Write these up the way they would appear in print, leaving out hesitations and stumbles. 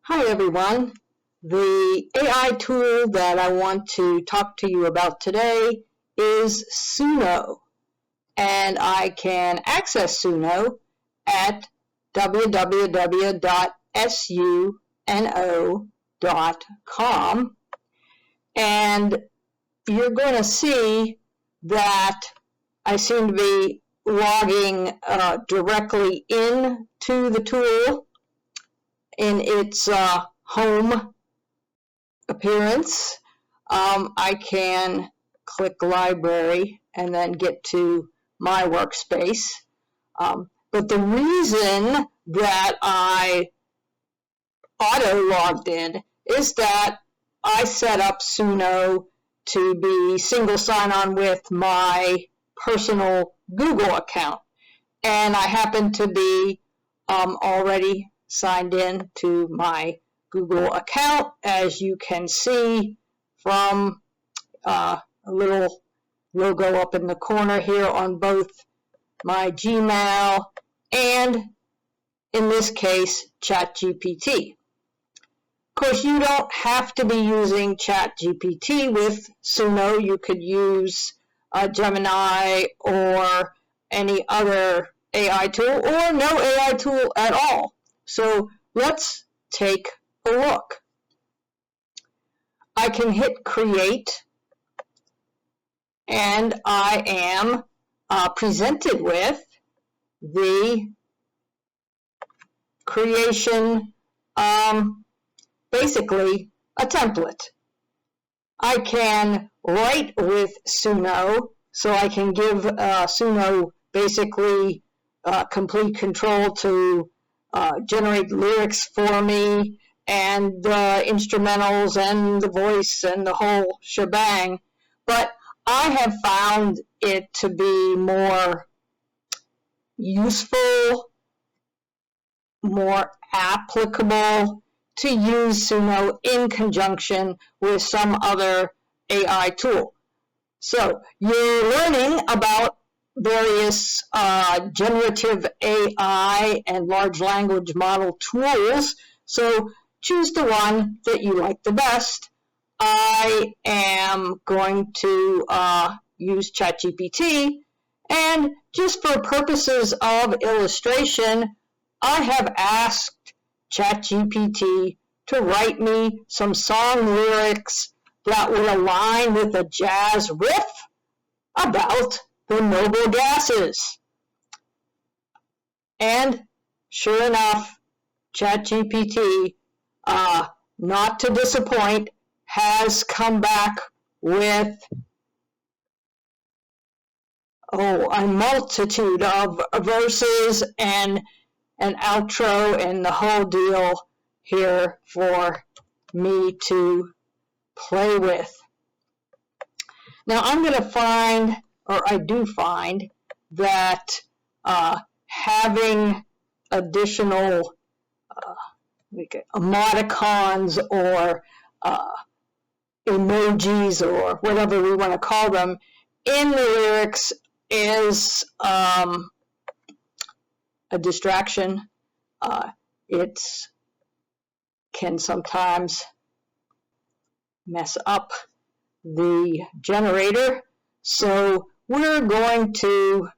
Hi everyone. The AI tool that I want to talk to you about today is Suno, and I can access Suno at www.suno.com, and you're going to see that I seem to be logging directly into the tool in its home appearance. I can click library and then get to my workspace. But the reason that I auto logged in is that I set up Suno to be single sign-on with my personal Google account. And I happen to be already signed in to my Google account, as you can see from a little logo up in the corner here on both my Gmail and, in this case, ChatGPT. Of course, you don't have to be using ChatGPT with Suno. You could use Gemini or any other AI tool, or no AI tool at all. So let's take a look. I can hit create, and I am presented with the creation, basically a template. I can write with Suno, so I can give Suno basically complete control to generate lyrics for me, and the instrumentals and the voice and the whole shebang. But I have found it to be more useful, more applicable to use Suno in conjunction with some other AI tool. So you're learning about various generative AI and large language model tools. So choose the one that you like the best. I am going to use ChatGPT, and just for purposes of illustration, I have asked ChatGPT to write me some song lyrics that would align with a jazz riff about the noble gases. And sure enough, ChatGPT, not to disappoint, has come back with a multitude of verses and an outro and the whole deal here for me to play with. Now I'm going to find, or I do find, that having additional emoticons or emojis or whatever we want to call them in the lyrics is a distraction. It can sometimes mess up the generator, so we're going to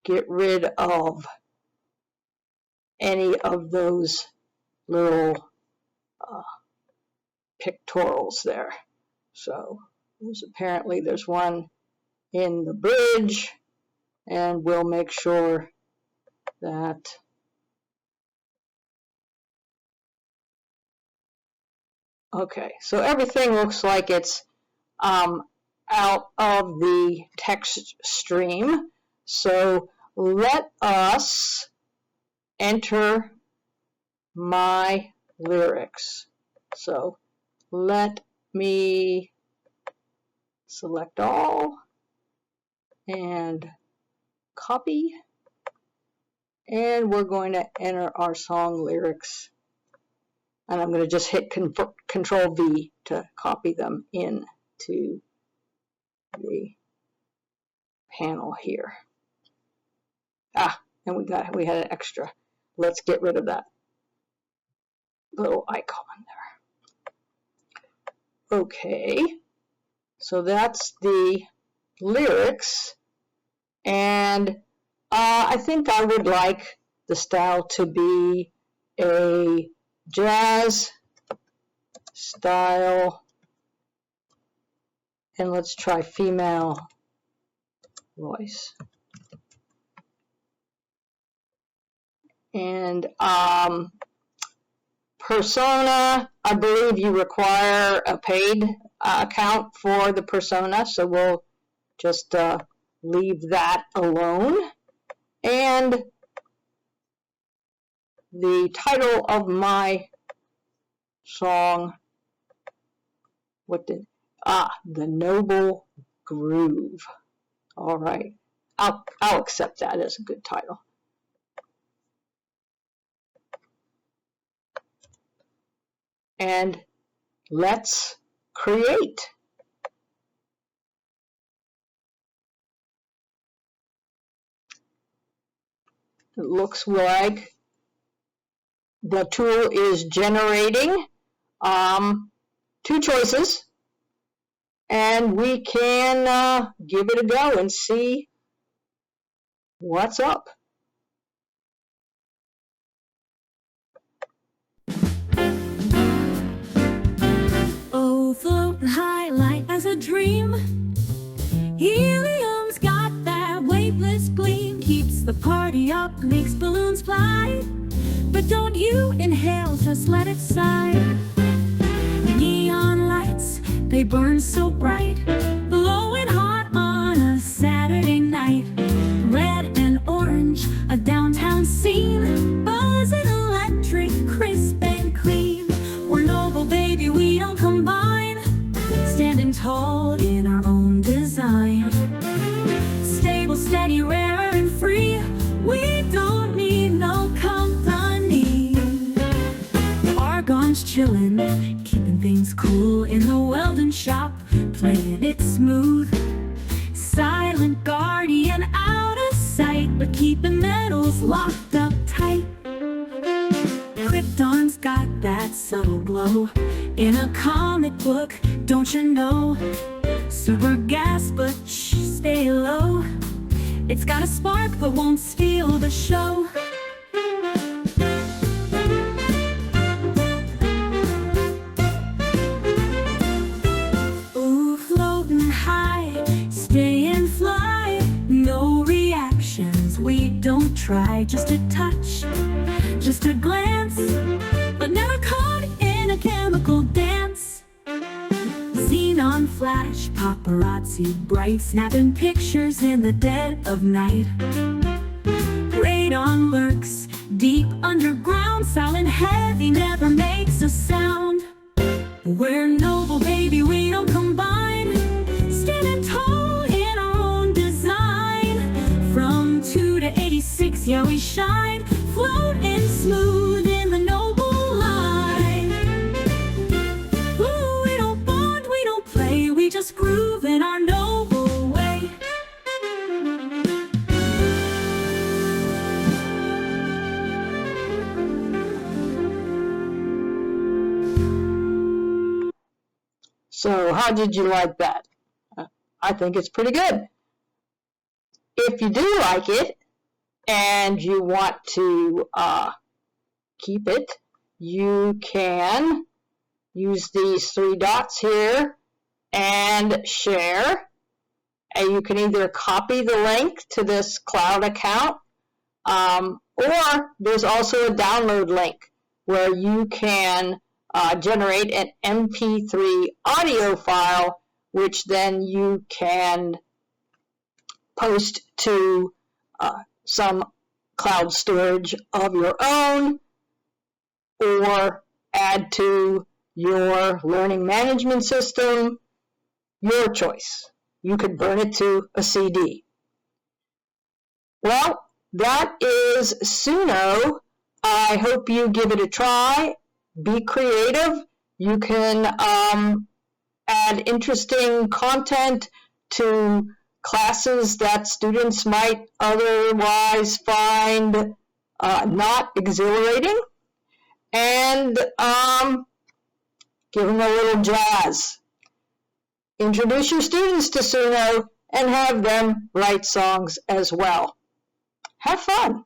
get rid of any of those little pictorials there. So there's one in the bridge, and we'll make sure that okay, so everything looks like it's out of the text stream. So let us enter my lyrics. So let me select all and copy, and we're going to enter our song lyrics, and I'm going to just hit Control V to copy them into the panel here. And we had an extra. Let's get rid of that. little icon there. Okay, so that's the lyrics, and I think I would like the style to be a jazz style, and let's try female voice. And persona, I believe you require a paid account for the persona, so we'll just leave that alone. And the title of my song, The Noble Groove. All right, I'll accept that as a good title. And let's create. It looks like the tool is generating two choices, and we can give it a go and see what's up. Oh, floating high light as a dream. Helium's got that weightless gleam. Keeps the party up, makes balloons fly. But don't you inhale, just let it sigh. Neon lights, they burn so bright, glowing hot on a Saturday night. Red and orange, a downtown scene, buzzing electric, crisp and clean. We're noble, baby, we don't combine, standing tall in our own design. Stable, steady, rare and free, we don't need no company. Argon's chillin', keeping things cool in the welding shop, playing it smooth. Silent guardian out of sight, but keeping metals locked up tight. Krypton's got that subtle glow in a comic book, don't you know? Super gas, but shh, stay low. It's got a spark, but won't steal the show. Ooh, floating high, stay and fly. No reactions, we don't try. Just a touch, just a glance, but never caught in a chemical dance. Xenon flash, paparazzi bright, snapping pictures in the dead of night. Radon lurks deep underground, silent heavy, never makes a sound. We're noble, baby, we don't combine, standing tall in our own design. From 2 to 86, yeah, we shine, floating smooth in the noble line. Ooh, we don't bond, we don't play, we just groove in our noble way. So how did you like that? I think it's pretty good. If you do like it and you want to keep it, you can use these three dots here and share. And you can either copy the link to this cloud account, or there's also a download link where you can generate an MP3 audio file, which then you can post to some cloud storage of your own, or add to your learning management system, your choice. You could burn it to a CD. Well, that is Suno. I hope you give it a try. Be creative. You can add interesting content to classes that students might otherwise find not exhilarating. and give them a little jazz. Introduce your students to Suno and have them write songs as well. Have fun.